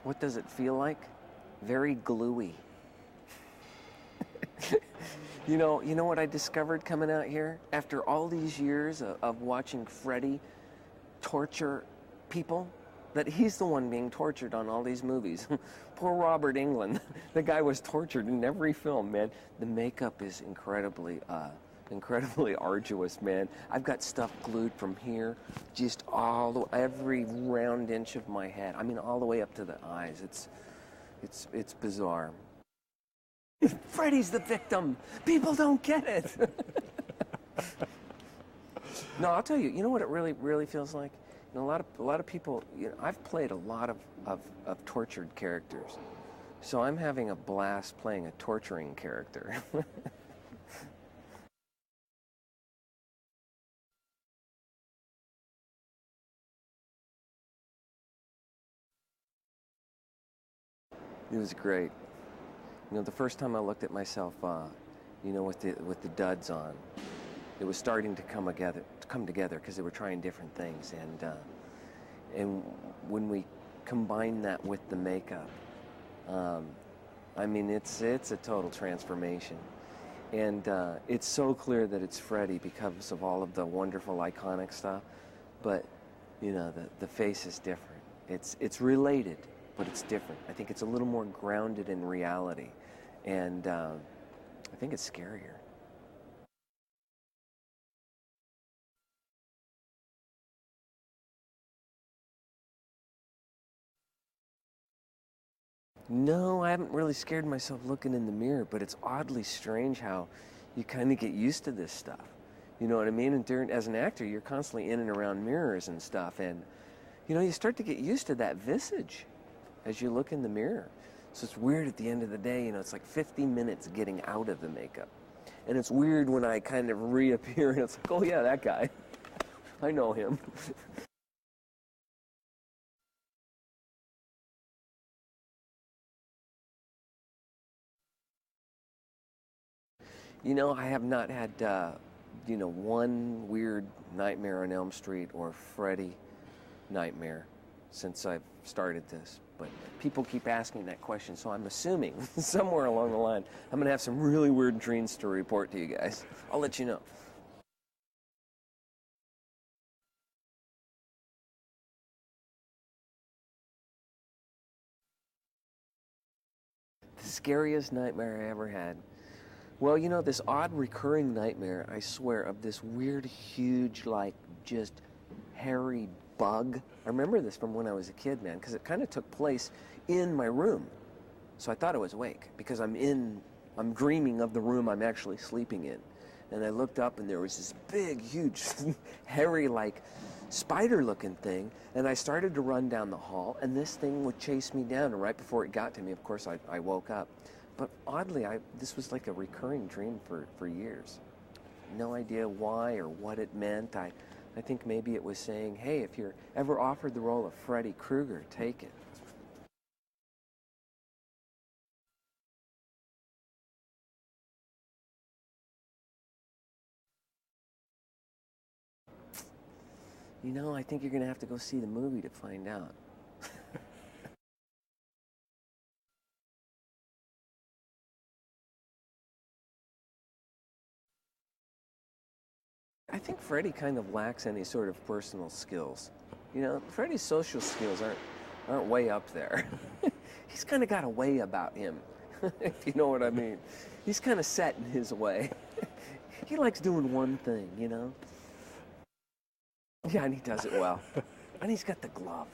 What does it feel like? Very gluey. You know what I discovered coming out here? After all these years of watching Freddy torture people, that he's the one being tortured on all these movies. Poor Robert Englund. The guy was tortured in every film, man. The makeup is incredibly arduous, man. I've got stuff glued from here, just every round inch of my head. I mean, all the way up to the eyes. It's bizarre. Freddy's the victim. People don't get it. No, I'll tell you. You know what it really feels like? You know, a lot of people. You know, I've played a lot of tortured characters, so I'm having a blast playing a torturing character. It was great. You know, the first time I looked at myself, you know, with the duds on, it was starting to come together because they were trying different things, and when we combine that with the makeup, I mean, it's a total transformation, and it's so clear that it's Freddy because of all of the wonderful iconic stuff, but you know, the face is different. It's related, but it's different. I think it's a little more grounded in reality, and I think it's scarier. No, I haven't really scared myself looking in the mirror, but it's oddly strange how you kind of get used to this stuff. You know what I mean? And as an actor, you're constantly in and around mirrors and stuff, and you know, you start to get used to that visage as you look in the mirror. So it's weird at the end of the day, you know, it's like 50 minutes getting out of the makeup. And it's weird when I kind of reappear and it's like, oh yeah, that guy. I know him. You know, I have not had, you know, one weird Nightmare on Elm Street or Freddy nightmare since I've started this. But people keep asking that question, so I'm assuming somewhere along the line I'm going to have some really weird dreams to report to you guys. I'll let you know. The scariest nightmare I ever had. Well, you know, this odd recurring nightmare, I swear, of this weird, huge, like, just hairy bug. I remember this from when I was a kid, man, because it kind of took place in my room. So I thought I was awake because I'm dreaming of the room I'm actually sleeping in. And I looked up and there was this big, huge, hairy, like, spider-looking thing. And I started to run down the hall and this thing would chase me down. And right before it got to me, of course, I woke up. But oddly, this was like a recurring dream for years. No idea why or what it meant. I think maybe it was saying, hey, if you're ever offered the role of Freddy Krueger, take it. You know, I think you're going to have to go see the movie to find out. I think Freddy kind of lacks any sort of personal skills. You know, Freddy's social skills aren't way up there. He's kind of got a way about him, if you know what I mean. He's kind of set in his way. He likes doing one thing, you know? Yeah, and he does it well. And he's got the glove.